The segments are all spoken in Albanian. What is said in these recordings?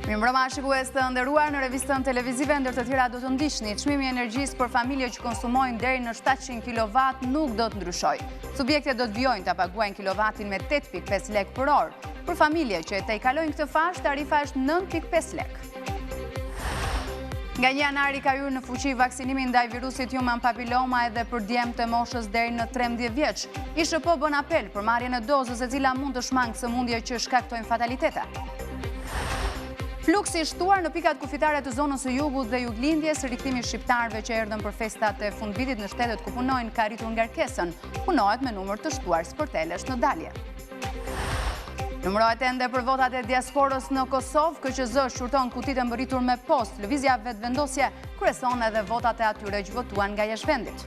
Mirëmbrëma shikues të nderuar, në revistën televizive ndër të tjera do të ndiqni çmimi i energjisë për familje që konsumojnë deri në 700 kW nuk do të ndryshojë. Subjektet do të vijojnë ta paguajnë kilovatin me 8.5 lek për orë. Për familje që e tejkalojnë këtë fash, tarifa është 9.5 lek. Nga 1 janari ka hyrë në fuqi vaksinimi ndaj virusit human papilloma edhe për djemtë të moshës deri në 13 vjeç. ISHP bën apel për marrjen e dozës e cila mund të shmangë sëmundje që shkaktojnë fatalitete. Fluksi i shtuar në pikat kufitare të zonës së jugut dhe juglindjes, rikthimi i shqiptarëve që erdhën për festat e fundvitit në shtetet ku punojnë ka rritur ngarkesën. Punohet me numër të shtuar sportelesh në dalje. Numërohet ende për votat e diasporës në Kosovë, KQZ shqyrton kutitë e mbërritur me post. Lëvizja vetëvendosje kryeson edhe votat e atyre që votuan nga jashtvendit.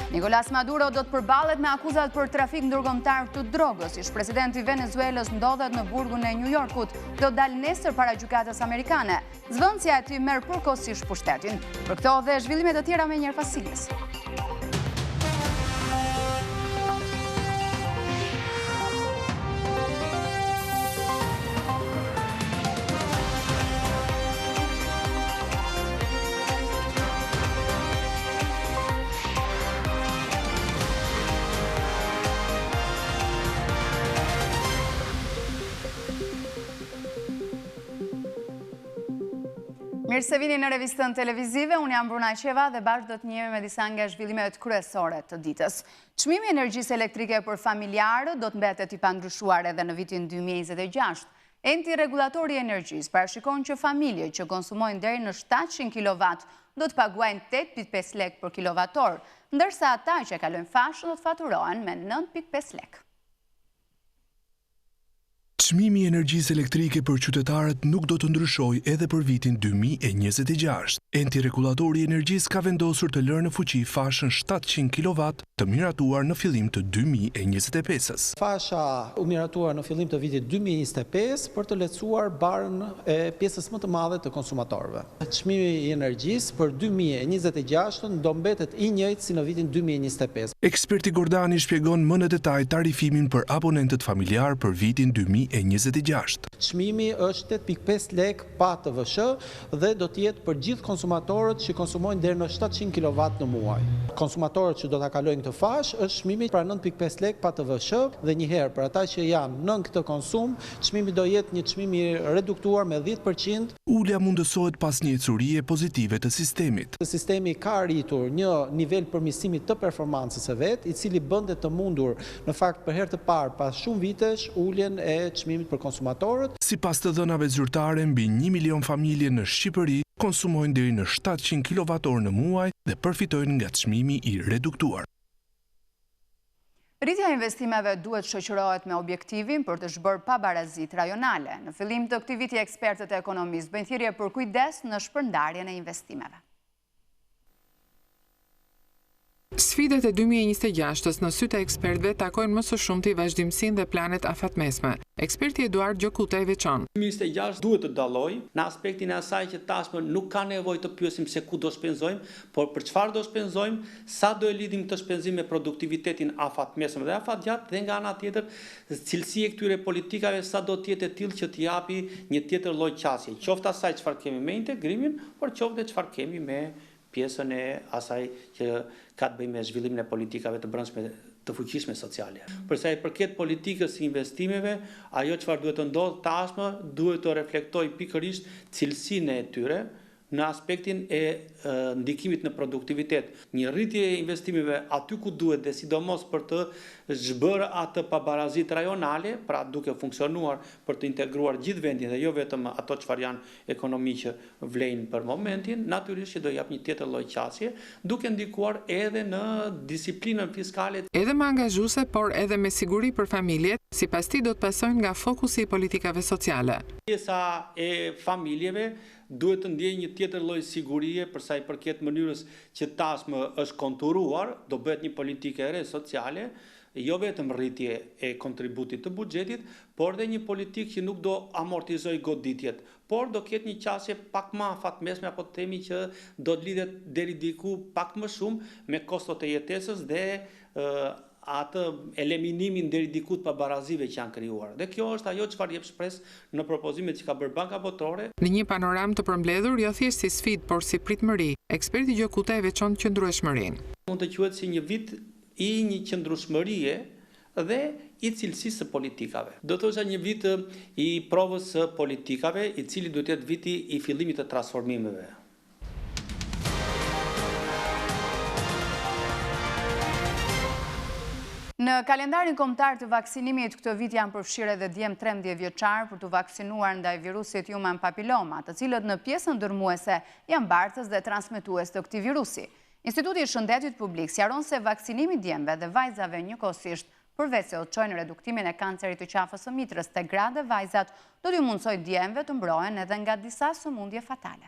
Nicolás Maduro do të përballet me akuzat për trafik ndërkombëtar të drogës. Ish-presidenti i Venezuelës ndodhet në burgun e New Yorkut, do dalë nesër para gjykatës amerikane. Zvendësja e tij merr përkohësisht pushtetin. Për këto dhe zhvillime të tjera me njëherë pas sigles. Mirë se vini në revistën televizive, unë jam Bruna Qeva dhe bashkë do të njemi me disa nga zhvillimet kryesore të ditës. Çmimi i energjisë elektrike për familjarë do të mbetet i pandryshuar edhe në vitin 2026. Enti rregulatori i energjisë parashikon që familje që konsumojnë deri në 700 kW do të paguajnë 8.5 lek për kilovator, ndërsa ata që kalojnë fashën do të faturohen me 9.5 lek. Çmimi i energjisë elektrike për qytetarët nuk do të ndryshojë edhe për vitin 2026. Enti rregullatori i energjisë ka vendosur të lërë në fuqi fashën 700 kW të miratuar në fillim të 2025-s. Fasha u miratuar në fillim të vitit 2025 për të lehtësuar barën e pjesës më të madhe të konsumatorëve. Çmimi i energjisë për 2026 do mbetet i njëjtë si në vitin 2025. Eksperti Gordani shpjegon më në detaj tarifimin për abonentët familjar për vitin 2026. Çmimi është 8.5 lek pa TVSH dhe do të jetë për gjithë konsumatorët që konsumojnë deri në 700 kW në muaj. Konsumatorët që do ta kalojnë këtë fash është çmimi pra 9.5 lek pa TVSH dhe njëherë për ata që janë nën këtë konsum, çmimi do jetë një çmim i reduktuar me 10%. Ulja mundësohet pas një ecurie pozitive të sistemit. Sistemi ka arritur një nivel përmirësimi të performancës së vet, i cili bënte të mundur në fakt për herë të parë pas shumë vitesh uljen e çmimit për konsumatorët. Sipas të dhënave zyrtare, mbi 1 milion familje në Shqipëri konsumojnë deri në 700 kWh në muaj dhe përfitojnë nga çmimi i reduktuar. Rritja e investimeve duhet shoqërohet me objektivin për të zhbërë pabarazit rajonale. Në fillim të këtij viti, ekspertët e ekonomisë bëjnë thirrje për kujdes në shpërndarjen e investimeve. Sfidat e 2026-s në sytë e ekspertëve takojnë më së shumti vazhdimsinë dhe planet afatmesme. Eksperti Eduard Gjokuta i veçon. 2026 duhet të dallojë në aspektin e asaj që tashmë nuk ka nevojë të pyesim se ku do shpenzojmë, por për çfarë do shpenzojmë, sa do e lidhim këtë shpenzim me produktivitetin afatmesëm dhe afatgjatë dhe nga ana tjetër cilësia e këtyre politikave sa do të jetë e tillë që të japi një tjetër lloj qasje, qoftë asaj çfarë kemi me integrimin, por qoftë çfarë kemi me pjesën e asaj që ka të bëjë me zhvillimin e politikave të brendshme të fuqishme sociale. Për sa i përket politikës së investimeve, ajo çfarë duhet të ndodhë tashmë duhet të reflektojë pikërisht cilësinë e tyre në aspektin e ndikimit në produktivitet. Një rritje e investimeve aty ku duhet dhe sidomos për të zhbërë atë pabarazit rajonale, pra duke funksionuar për të integruar gjithë vendin dhe jo vetëm ato çfarë janë ekonomi që vlejnë për momentin, natyrisht që do jap një tjetër lloj qasje, duke ndikuar edhe në disiplinën fiskale. Edhe më angazhuese, por edhe me siguri për familjet, sipas tij do të pasojnë nga fokusi i politikave sociale. Pjesa e familjeve duhet të ndjejë një tjetër lloj sigurie për sa i përket mënyrës që tashmë është konturuar, do bëhet një politikë e re sociale, jo vetëm rritje e kontributit të buxhetit, por dhe një politikë që nuk do amortizoj goditjet, por do ketë një qasje pak më afatmesme, apo të themi që do të lidhet deri diku pak më shumë me kostot e jetesës dhe atë eliminimin deri diku të pabarazive që janë krijuar. Dhe kjo është ajo çfarë jep shpresë në propozimet që ka bërë Banka Botërore. Në një panoram të përmbledhur, jo thjesht si sfidë, por si pritmëri, eksperti Gjokuta e veçon qëndrueshmërinë. Mund të quhet si një vit i një qëndrueshmërie dhe i cilësisë së politikave. Do të thosha një vit i provës së politikave, i cili duhet të jetë viti i fillimit të transformimeve. Në kalendarin kombëtar të vaksinimit këtë vit janë përfshirë edhe djemë 13 vjeçar për të vaksinuar ndaj virusit human papilloma, të cilët në pjesën dërmuese janë bartës dhe transmetues të këtij virusi. Instituti i Shëndetit Publik sqaron se vaksinimi djemve dhe vajzave njëkohësisht, përveç se udhëtojnë reduktimin e kancerit të qafës së mitrës tek gra dhe vajzat, do t'ju mundsoj djemve të mbrohen edhe nga disa sëmundje fatale.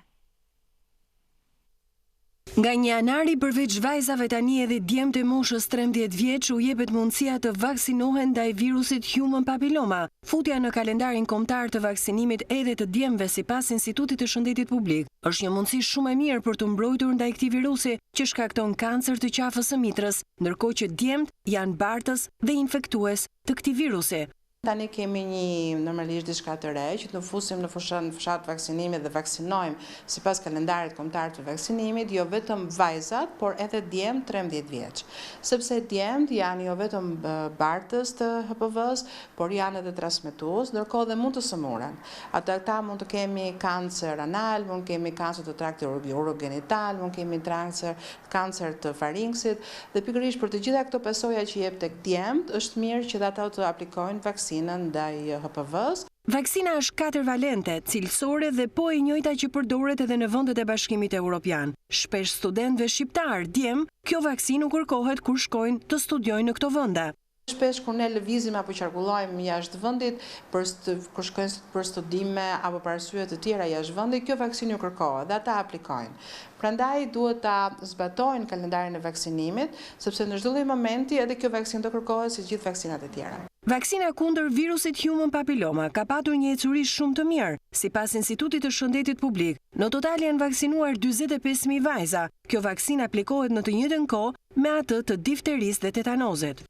Nga 1 janari përveç vajzave tani edhe djemtë e moshës 13 vjeç u jepet mundësia të vaksinohen ndaj virusit human papilloma. Futja në kalendarin kombëtar të vaksinimit edhe të djemve sipas Institutit të Shëndetit Publik është një mundësi shumë e mirë për të mbrojtur ndaj këtij virusi që shkakton kancer të qafës së mitrës, ndërkohë që djemt janë bartës dhe infektues të këtij virusi. Tani kemi normalisht diçka të re, që të fusim në fushat vaksinimit dhe vaksinojmë sipas kalendarit kombëtar të vaksinimit, jo vetëm vajzat, por edhe djemt 13 vjeç. Sepse djemt janë jo vetëm bartës të HPV-s, por janë edhe transmetues, ndërkohë dhe mund të sëmuren. Ata mund të kemi kancer anal, mund kemi kancer të traktit urogenital, mund kemi kancer të faringsit, dhe pikërisht për të gjitha këto pasoja që jep tek djemt, është mirë që ata të aplikojnë vaksinën ndaj HPV-s. Vaksina është 4 valente, cilësore dhe po e njëjta që përdoret edhe në vendet e Bashkimit Evropian. Shpesh studentëve shqiptar djem, kjo vaksinë u kërkohet kur shkojnë të studiojnë në këto vende. Shpesh kur ne lëvizim apo qarkullojmë jashtë vendit kur shkojnë për studime apo për arsye të tjera jashtë vendit, kjo vaksinë u kërkohet dhe ata aplikojnë. Prandaj duhet ta zbatojnë kalendarin e vaksinimit, sepse në çdo lloj momenti edhe kjo vaksinë do kërkohet si gjithë vaksinat e tjera. Vaksina kundër virusit human papilloma ka patur një ecuri shumë të mirë. Sipas Institutit të Shëndetit Publik, në total janë vaksinuar 45.000 vajza. Kjo vaksinë aplikohet në të njëjtën kohë me atë të difterisë dhe tetanozit.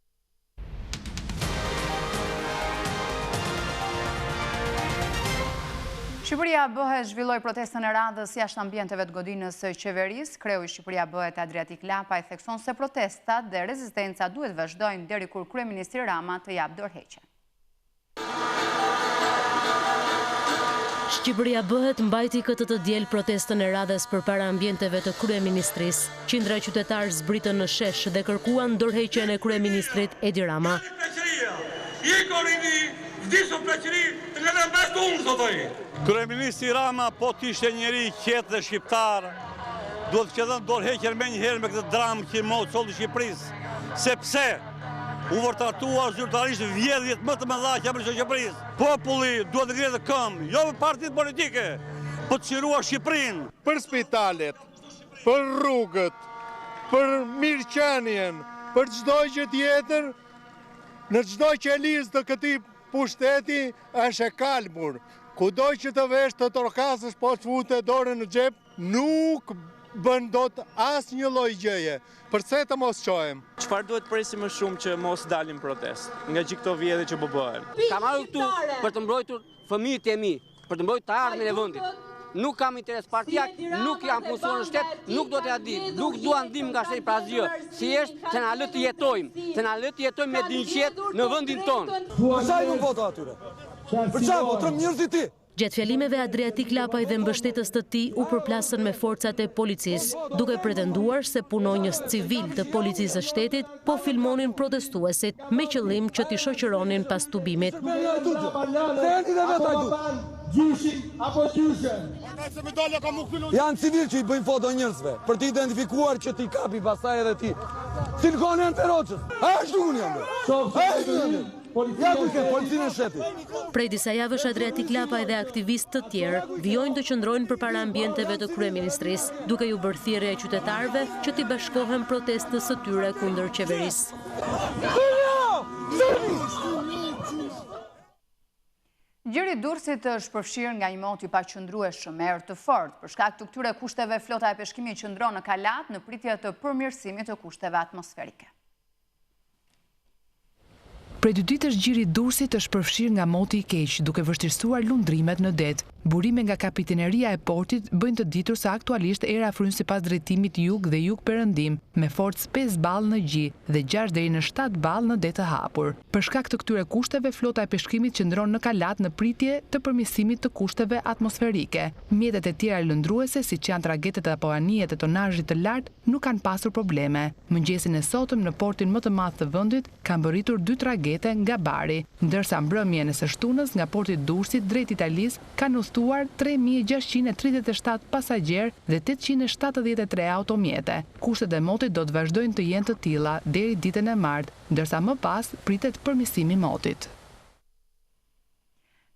Shqipëria BE zhvilloi protestën e radhës jashtë ambienteve të godinës së qeverisë. Kreu i Shqipëria BE Adriatik Lapaj thekson se protestat dhe rezistenca duhet vazhdojnë deri kur kryeministri Rama të japë dorëheqje. Shqipëria BE mbajti këtë të diel protestën e radhës përpara ambienteve të kryeministrisë. Qindra qytetarë zbritën në shesh dhe kërkuan dorëheqjen e kryeministrit Edi Rama. Kryeministri Rama po t'ishte njeri qetë dhe shqiptar, duhet që dhënë dorëheqjen me njëherë me këtë dramë që motë solë Shqipërisë, sepse u vërtetua zyrtarisht vjedhjet më të mëdha që për Shqipërisë. Populli duhet të ngrehet këmbë, jo me partitë politike, për të çiruar Shqipërinë. Për spitalet, për rrugët, për mirëqenien, për çdo gjë tjetër, në çdo qelizë të këtij pushteti është e kalmur. Kudo që të vesh të torkasësh po të futet dorën në xhep, nuk bën dot asnjë lloj gjëje. Përse të mos çohem? Çfarë duhet presim më shumë që mos dalim protest nga gjithë këto vjedhje që bëhen? Kam ardhur këtu për të mbrojtur fëmijët e mi, për të mbrojtur të ardhmen e vendit. Nuk kam interes partijak, nuk jam punësor në shtet, nuk do t'ja di, nuk dua ndim nga shteti për asgjë. Si është të na lë të jetojmë, me dinjqet në vendin tonë. Për çfarë nuk voto atyre? Për çfarë voton njerëzit ti? Gjatë fjalimeve Adriatik Lapaj dhe mbështetës të tij u përplasën me forcat e policisë, duke pretenduar se punonjës civil të policisë së shtetit po filmonin protestuesit me qëllim që t'i shoqëronin pas tubimit. Janë civil që i bëjnë foto njerëzve, për t'i identifikuar që t'i kapi pastaj edhe ti. Silkoni janë të roqës. A është unë jam. Prej disa javësh Adriatik Lapaj dhe aktivistë të tjerë vijojnë të qëndrojnë përpara ambienteve të kryeministrisë, duke ju bërë thirrje qytetarëve që t'i bashkohen protestës së tyre kundër qeverisë. Gjiri Durrësit është përfshirë nga një mot i paqëndrueshëm me erë të fortë. Për shkak të këtyre kushteve, flota e peshqimit qëndron në Kalat në pritje të përmirësimit të kushteve atmosferike. Prej 2 ditësh gjiri Durrësit është përfshirë nga moti i keq, duke vështirësuar lundrimet në det. Burime nga kapiteneria e portit bëjnë të ditur se aktualisht era fryn sipas drejtimit jug dhe jug-perëndim, me forcë 5 ballë në gji dhe 6 deri në 7 ballë në det të hapur. Për shkak të këtyre kushteve, flota e peshkimit qëndron në kalat në pritje të përmirësimit të kushteve atmosferike. Mjetet e tjera lëndruese, siç janë tragetet apo anijet e tonazhit të lartë, nuk kanë pasur probleme. Mëngjesin e sotëm në portin më të madh të vendit kanë bërritur 2 tragete nga Bari, ndërsa mbrëmjen e së shtunës nga porti i Durrësit drejt Italisë kanë 3637 pasagjerë dhe 873 automjete. Kushtet e motit do të vazhdojnë të jenë të tilla deri ditën e martë, ndërsa më pas pritet përmirësimi i motit.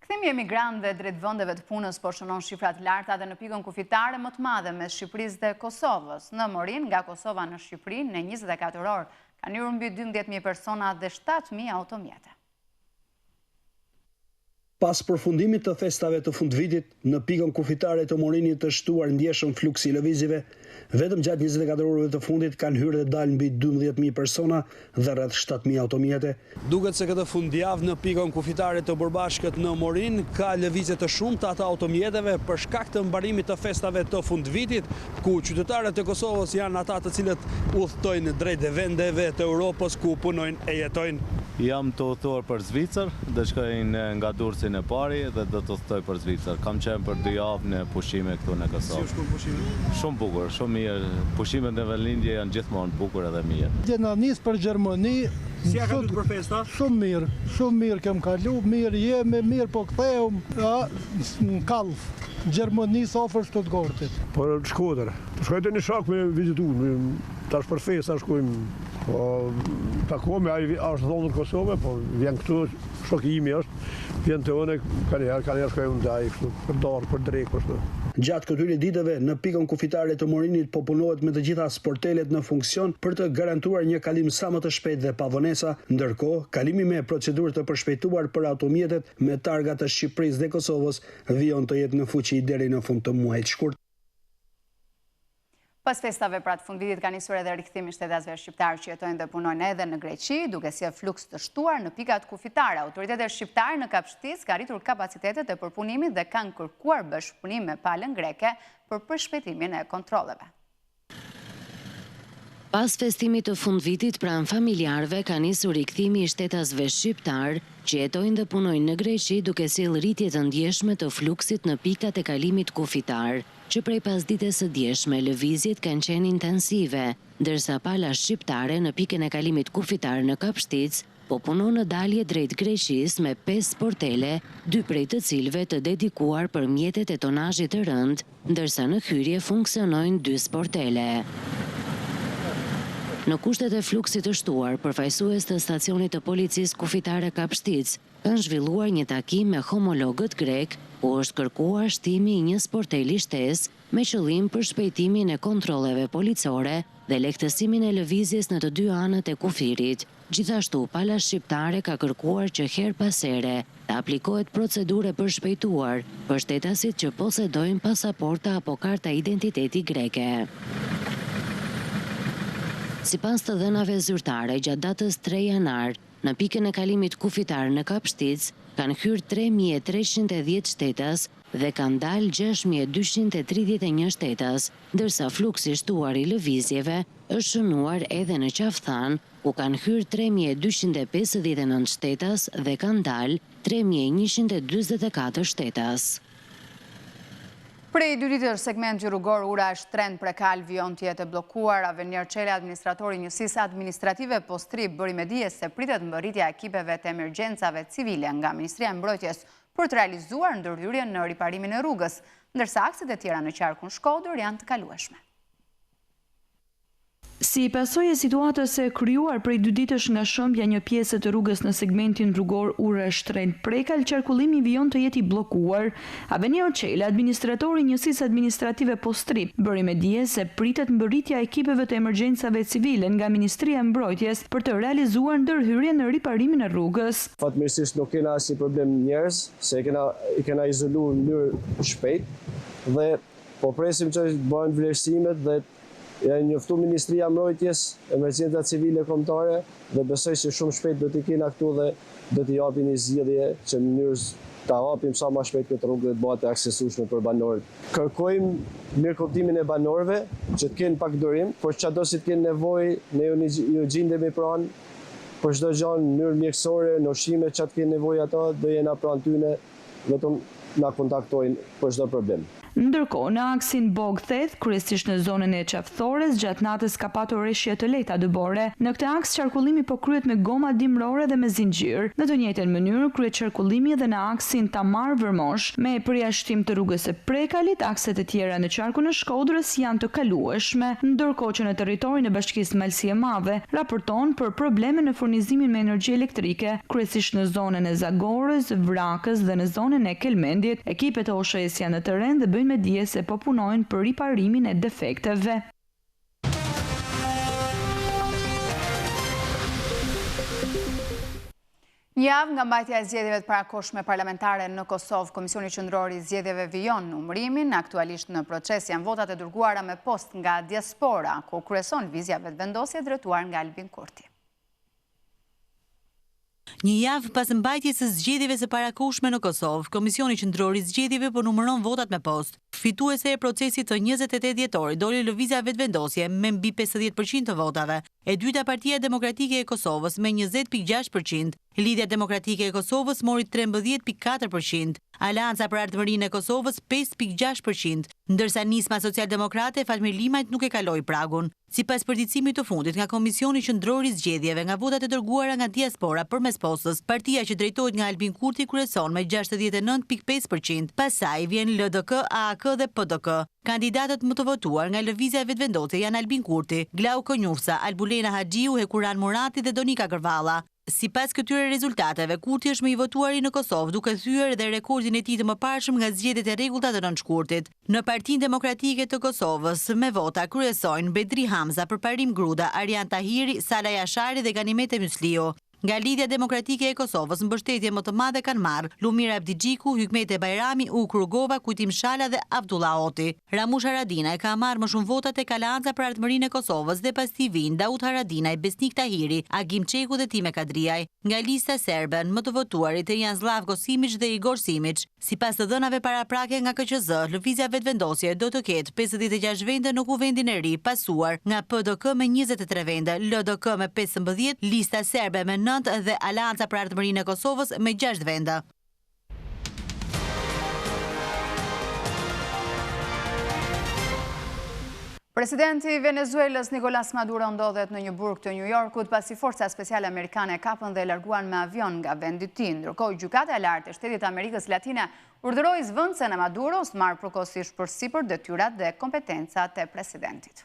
Kthimi i emigrantëve drejt vendeve të punës po shënon shifrat larta dhe në pikën kufitare më të madhe mes Shqipërisë dhe Kosovës. Në Morin, nga Kosova në Shqipëri, në 24 orë kanë hyrë mbi 12.000 persona dhe 7.000 automjete. Pas përfundimit të festave të fundvitit, në pikën kufitare të Morinit të shtuar ndjeshëm fluksi i lëvizjeve, vetëm gjatë 24 orëve të fundit kanë hyrë dhe dalë mbi 12.000 persona dhe rreth 7.000 automjete. Duket se këtë fundjavë në pikën kufitare të Bërbashkët në Morin ka lëvizje të shumta të automjeteve për shkak të mbarimit të festave të fundvitit, ku qytetarët e Kosovës janë ata të cilët udhtojnë drejt vendeve të Europës ku punojnë e jetojnë. Jam të udhëtuar për Zvicër, dhe shkojnë nga Durrësi në pari dhe do të udhëtoj për Zvicër. Kam qenë për 2 javë në pushime këtu në Kosovë. Si është pushime? Shumë bukur, shumë mirë. Pushimet në vendlindje janë gjithmonë bukur edhe mirë. Gjena nis për Gjermani. Si ja ka dhënë për festa? Shumë mirë kem kalu, mirë jemi, mirë po ktheum në Kallf. Gjermani ofër Stuttgartit. Për Shkodër. Shkojtë një shok me vizitu, tash për festa shkojmë. Po, takome, është dhonë në Kosovë, po vjen këtu, shoki imi është, vjen të une, ka njerë shkojmë ndaj, për darë, për drejkë, kështu. Gjatë këtyre ditëve, në pikën kufitare të Morinit po punohet me të gjitha sportelet në funksion për të garantuar një kalim sa më të shpejt dhe pa vonesa, ndërkohë, kalimi me procedurë të përshpejtuar për automjetet me targa të Shqipërisë dhe Kosovës vijon të jetë në fuqi deri në fund të muajit shkurt. Pas festave pra të fundvitit ka nisur edhe rikthimi shtetasve shqiptarë që jetojnë dhe punojnë edhe në Greqi, duke si e fluks të shtuar në pikat kufitare. Autoritetet shqiptarë në Kapshtis ka rritur kapacitetet e përpunimit dhe kanë kërkuar bashkëpunim me palën greke për përshpejtimin e kontrolleve. Pas festimit të fundvitit pranë familjarëve ka nisur rikthimi i shtetasve shqiptar që jetojnë dhe punojnë në Greqi duke sjellë rritje të ndjeshme të fluksit në pikat e kalimit kufitar, që prej pasdites së djeshme lëvizjet kanë qenë intensive, ndërsa pala shqiptare në pikën e kalimit kufitar në Kapshtic po punon në dalje drejt Greqis me 5 sportele, 2 prej të cilëve të dedikuar për mjetet e tonazhit të rënd, ndërsa në hyrje funksionojnë 2 sportele. Në kushtet e fluksit të shtuar, përfaqësues të stacionit të policisë kufitare Kapshtic kanë zhvilluar një takim me homologët grek, ku është kërkuar shtimi i një sporteli shtesë me qëllim për shpejtimin e kontrolleve policore dhe lehtësimin e lëvizjes në të 2 anët e kufirit. Gjithashtu, pala shqiptare ka kërkuar që her pas here të aplikohet procedure për shpejtuar për shtetasit që posedojnë pasaporta apo karta identiteti greke. Sipas të dhënave zyrtare, gjatë datës 3 janar, në pikën e kalimit kufitar në Kapshtic, kanë hyrë 3.310 shtetas dhe kanë dalë 6.231 shtetas, ndërsa fluksi shtuar i lëvizjeve është shënuar edhe në Qafthan, ku kanë hyrë 3.259 shtetas dhe kanë dalë 3.124 shtetas. Prej 2 ditësh segment rrugor ura është trend prekal vijon të jetë blokuar. Avenir Çele, administratori i njësisë administrative Postri, bëri me dije se pritet mbërritja e ekipeve të emergjencave civile nga Ministria e Mbrojtjes për të realizuar ndërhyrjen në riparimin e rrugës, ndërsa akset e tjera në qarkun Shkodër janë të kalueshme. Si pasojë e situatës e krijuar prej 2 ditësh nga shëmbja një pjesë të rrugës në segmentin rrugor ura shtrenjt prekal, qarkullimi vijon të jeti blokuar. Avenir Çele, administratori i njësisë administrative Postri, bëri me dije se pritet mbërritja e ekipeve të emergjencave civile nga Ministria e Mbrojtjes për të realizuar ndërhyrjen në riparimin e rrugës. Fatmirësisht nuk kena asnjë problem njerëz, se i kena izoluar në mënyrë shpejt dhe po presim që të bëhen vlerësimet dhe Janë njoftu Ministria Mbrojtjes, Emergjenca Civile Kombëtare dhe besoj se shumë shpejt do t'i kena këtu dhe do t'i japin një zgjidhje që në mënyrë ta hapim sa më shpejt këtë rrugë dhe të bëhet e aksesueshme për banorët. Kërkojmë mirëkuptimin e banorëve që të kenë pak durim, por çdo si të kenë nevojë, ne ju gjendemi pranë për çdo gjë në mënyrë mjekësore, në ushqime që të kenë nevojë ato, do jena pranë tyne, vetëm na kontaktojnë për çdo problem. Ndërkohë, në aksin Bog-Theth, kryesisht në zonën e Qafthores, gjatë natës ka patur rreshje të lehta dëbore. Në këtë aks qarkullimi po kryhet me goma dimrore dhe me zinxhir. Në të njëjtën mënyrë kryhet qarkullimi edhe në aksin Tamar-Vërmosh, me përjashtim të rrugës së Prekalit. Akset e tjera në qarkun e Shkodrës janë të kalueshme, ndërkohë që në territorin e Bashkisë Malësi e Madhe raporton për probleme në furnizimin me energji elektrike, kryesisht në zonën e Zagorës, Vrakës dhe në zonën e Kelmendit. Ekipet e OSHE-s janë në terren dhe bëjnë me dije se po punojnë për riparimin e defekteve. Një javë nga mbajtja e zgjedhjeve të parakohshme parlamentare në Kosovë, Komisioni Qendror i Zgjedhjeve vijon numërimin. Aktualisht në proces janë votat e dërguara me post nga diaspora, ku kryeson lëvizja vetëvendosje drejtuar nga Albin Kurti. Një javë pas mbajtjes së zgjedhjeve së parakohshme në Kosovë, Komisioni Qendror i Zgjedhjeve po numëron votat me post. Fituese e procesit të 28 dhjetorit doli lëvizja vetëvendosje me mbi 50% të votave. E dyta Partia Demokratike e Kosovës me 20.6%, Lidhja Demokratike e Kosovës mori 13.4%, Aleanca për Ardhmërinë e Kosovës 5.6%, ndërsa Nisma Socialdemokrate Fatmir Limajt nuk e kaloi pragun. Sipas përditësimit të fundit nga Komisioni Qendror i Zgjedhjeve nga votat e dërguara nga diaspora përmes postës, partia që drejtohet nga Albin Kurti kryeson me 69.5%, pastaj vjen LDK, AAK dhe PDK. Kandidatët më të votuar nga lëvizja e vetëvendosje janë Albin Kurti, Glau Konjufsa, Albulena Haxhiu, Hekuran Murati dhe Donika Kërvalla. Sipas këtyre rezultateve, Kurti është më i votuari në Kosovë, duke thyer edhe rekordin e tij të mëparshëm nga zgjedhjet e rregullta të nënshkurtit. Në Partinë Demokratike të Kosovës, me vota kryesojnë Bedri Hamza, Përparim Gruda, Arjan Tahiri, Sala Jashari dhe Ganimete Mysliu. Nga Lidhja Demokratike e Kosovës, mbështetje më të madhe kanë marrë Lumir Abdigjiku, Hykmete Bajrami, Uk Rugova, Kujtim Shala dhe Abdullah Oti. Ramush Haradinaj ka marrë më shumë vota tek Aleanca për Ardhmërinë e Kosovës dhe pas tij vijnë Daud Haradinaj, Besnik Tahiri, Agim Çeku dhe Time Kadriaj. Nga lista serbe, më të votuarit janë Zlavko Simić dhe Igor Simić. Sipas të dhënave paraprake nga KQZ, lëvizja vetëvendosje do të ketë 56 vende në kuvendin e ri, pasuar nga PDK me 23 vende, LDK me 15, lista serbe me 9 dhe Aleanca për Ardhmërinë e Kosovës me 6 vende. Presidenti i Venezuelës Nicolás Maduro ndodhet në një burg të New Yorkut pasi forca speciale amerikane kapën dhe larguan me avion nga vendi i tij. Ndërkohë, gjykata e lartë e Shtetit të Amerikës Latine urdhëroi zvendësen e Maduros të marrë përkohësisht përsipër detyrat dhe kompetencat e presidentit.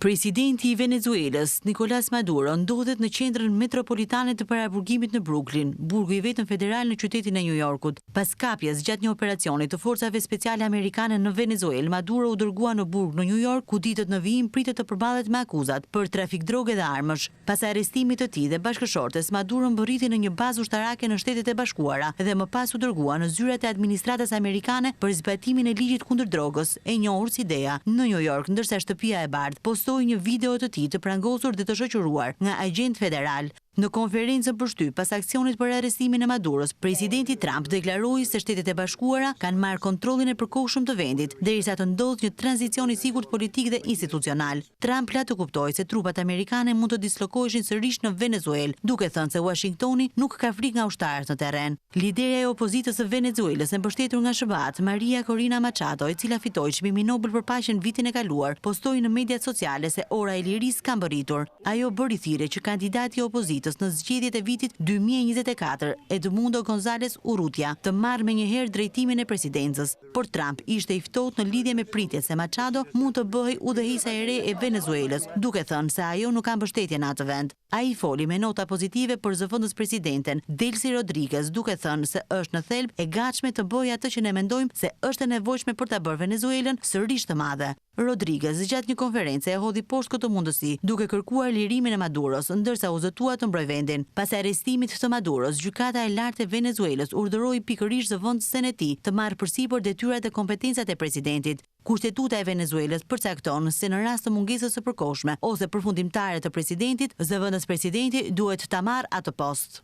Presidenti i Venezuelës, Nicolás Maduro, ndodhet në qendrën metropolitane të paraburgimit në Brooklyn, burgu i vetëm federal në qytetin e New Yorkut. Pas kapjes gjatë një operacioni të forcave speciale amerikane në Venezuelë, Maduro u dërgua në burg në New York, ku ditët në vijim pritet të përballet me akuzat për trafik droge dhe armësh. Pas arrestimit të tij dhe bashkëshortes, Maduro mbërriti në një bazë ushtarake në Shtetet e Bashkuara dhe më pas u dërgua në zyrat e administratës amerikane për zbatimin e ligjit kundër drogës, e njohur si DEA, në New York, ndërsa Shtëpia e Bardhë një video të tij të prangosur dhe të shoqëruar nga agent federal. Në konferencën për shtyp pas aksionit për arrestimin e Maduros, presidenti Trump deklaroi se Shtetet e Bashkuara kanë marrë kontrollin e përkohshëm të vendit, derisa të ndodhë një tranzicion i sigurt politik dhe institucional. Trump la të kuptoi se trupat amerikane mund të dislokoheshin sërish në Venezuelë, duke thënë se Washingtoni nuk ka frikë nga ushtarët në terren. Liderja e opozitës së Venezuelës, e mbështetur nga SBA, Maria Corina Machado, e cila fitoi çmimin Nobel për paqen vitin e kaluar, postoi në mediat sociale se ora e lirisë ka mbërritur. Ajo bëri thirrje që kandidati i opozitës në zgjedhjet e vitit 2024, Edmundo González Urrutia, të marrë me njëherë drejtimin e presidencës, por Trump ishte i ftohtë në lidhje me pritjet se Machado mund të bëhej udhëheqësa e re e Venezuelës, duke thënë se ajo nuk ka mbështetje në atë vend. Ai foli me nota pozitive për zëvendës presidenten Delcy Rodriguez, duke thënë se është në thelb e gatshme të bëjë atë që ne mendojmë se është e nevojshme për ta bërë Venezuelën sërish të madhe. Rodriguez gjatë një konference e hodhi poshtë këtë mundësi, duke kërkuar lirimin e Maduros, ndërsa u zëtua të mbrojë vendin. Pas arrestimit të Maduros, gjykata e lartë e Venezuelës urdhëroi pikërisht zëvendësen e tij të marrë përsipër detyrat e kompetencat e presidentit. Kushtetuta e Venezuelës përcakton se në rast të mungesës së përkohshme ose përfundimtare të presidentit, zëvendës presidenti duhet ta marrë atë post.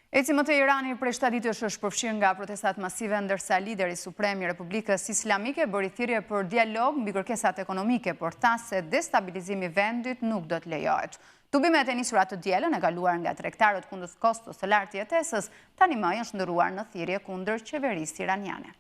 Ecimët e Irani prej 7 ditësh është përfshirë nga protestat masive, ndërsa lideri suprem i Republikës Islamike bëri thirrje për dialog mbi kërkesat ekonomike, por tha se destabilizimi i vendit nuk do të lejohet. Tubimet e nisura të dielën e kaluar nga tregtarët kundër kostos së lartë të jetesës, tani më janë shndërruar në thirrje kundër qeverisë iraniane.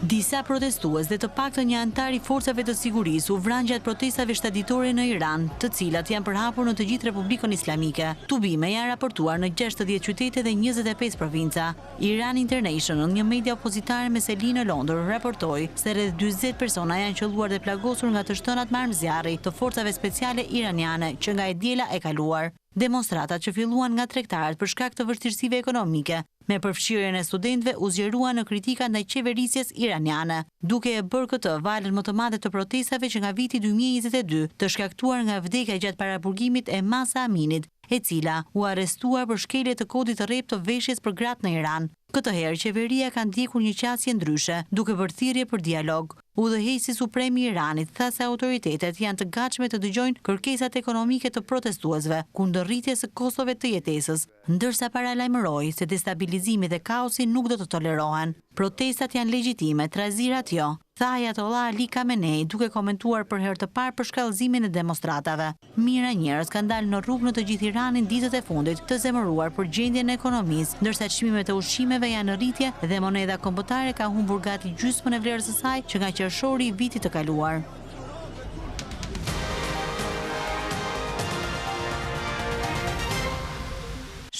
Disa protestues dhe të paktën një antar i forcave të sigurisë u vranë gjatë protestave shtatitore në Iran, të cilat janë përhapur në të gjithë Republikën Islamike. Tubime janë raportuar në 60 qytete dhe 25 provinca. Iran International, një media opozitare me seli në Londër, raportoi se rreth 40 persona janë qelluar dhe plagosur nga të shtënat me armëzjarri të forcave speciale iraniane që nga e diela e kaluar. Demonstratat që filluan nga tregtarët për shkak të vështirësive ekonomike, me përfshirjen e studentëve u zgjeruan në kritika ndaj qeverisjes iraniane, duke e bërë këtë valën më të madhe të protestave që nga viti 2022 të shkaktuar nga vdekja gjatë paraburgimit e Mahsa Aminit, e cila u arrestuar për shkelje të kodit të rreptë të veshjes për gratë në Iran. Këtë herë qeveria ka ndjekur një qasje ndryshe, duke bërë thirrje për dialog. Udhëheqësi suprem i Iranit tha se autoritetet janë të gatshme të dëgjojnë kërkesat ekonomike të protestuesve kundër rritjes së kostove të jetesës, ndërsa paralajmëroi se destabilizimi dhe kaosi nuk do të tolerohen. Protestat janë legjitime, trazirat jo, tha Ayatollah Ali Khamenei duke komentuar për herë të parë për shkallëzimin e demonstratave. Mijëra njerëz kanë dalë në rrugë në të gjithë Iranin ditët e fundit të zemëruar për gjendjen e ekonomisë, ndërsa çmimet e ushqimeve janë në rritje dhe moneda kombëtare ka humbur gati gjysmën e vlerës së saj që nga qershori i vitit të kaluar.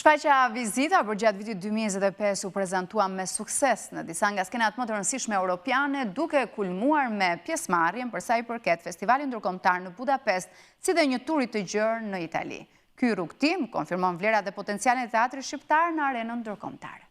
Shfaqja Vizita për gjatë vitit 2025 u prezantua me sukses në disa nga skenat më të rëndësishme europiane, duke kulmuar me pjesëmarrjen për sa i përket Festivalin Ndërkombëtar në Budapest, si dhe një turi të gjerë në Itali. Ky rrugtim konfirmon vlerat dhe potencialin e teatrit shqiptar në arenën ndërkombëtare.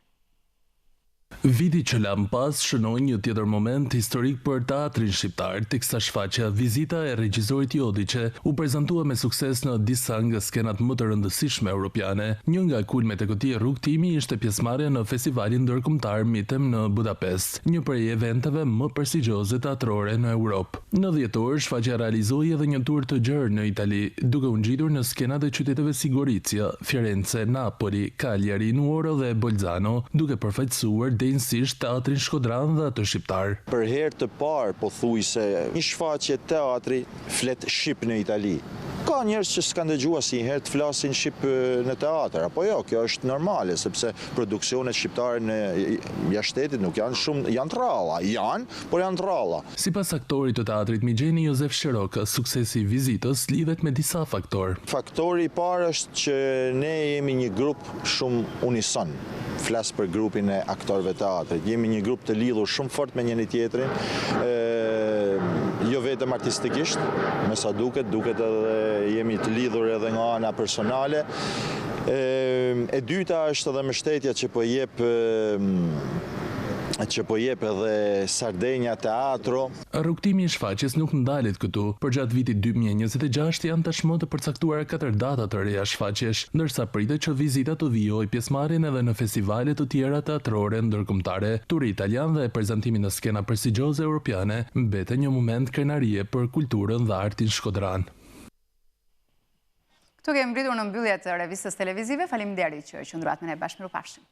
Viti që lam pas shënoi një tjetër moment historik për teatrin shqiptar, teksa shfaqja Vizita e regjisorit Jodiqe u prezantua me sukses në disa nga skenat më të rëndësishme europiane. Një nga kulmet e këtij rrugtimi ishte pjesëmarrja në Festivalin Ndërkombëtar Mitem në Budapest, një prej eventeve më prestigjioze teatrore në Europë. Në dhjetor, shfaqja realizoi edhe një tur të gjerë në Itali, duke u ngjitur në skenat e qyteteve si Gorizia, Firenze, Napoli, Cagliari, Nuoro dhe Bolzano, duke përfaqësuar njësisht teatrin shkodran dhe atë shqiptar. Për herë të parë pothuajse një shfaqje teatri flet shqip në Itali. Ka njerëz që s'kan dëgjuar asnjëherë të flasin shqip në teatr, apo jo, kjo është normale, sepse produksionet shqiptare në jashtë shtetit nuk janë shumë, janë tralla, por janë tralla. Sipas aktorit të teatrit Migjeni Jozef Sheroka, suksesi i Vizitës lidhet me disa faktorë. Faktori i parë është që ne jemi një grup shumë unison. Flas për grupin e aktorëve teatrit. Jemi një grup të lidhur shumë fort me njëri tjetrin, jo vetëm artistikisht, me sa duket edhe jemi të lidhur edhe nga ana personale. E dyta është edhe mbështetja që po jep edhe Sardegna Teatro. Rrugtimi i shfaqjes nuk ndalet këtu. Përgjatë vitit 2026 janë tashmë të përcaktuara 4 data të reja shfaqjesh, ndërsa pritet që Vizita të vijojë pjesëmarrjen edhe në festivale të tjera teatrore ndërkombëtare. Turi italian dhe prezantimi në skena prestigjioze europiane mbeten një moment krenarie për kulturën dhe artin shkodran. Këtu kemi mbritur në mbyllje të revistës televizive. Faleminderit që qëndruat me ne, bashkë, mirupafshim.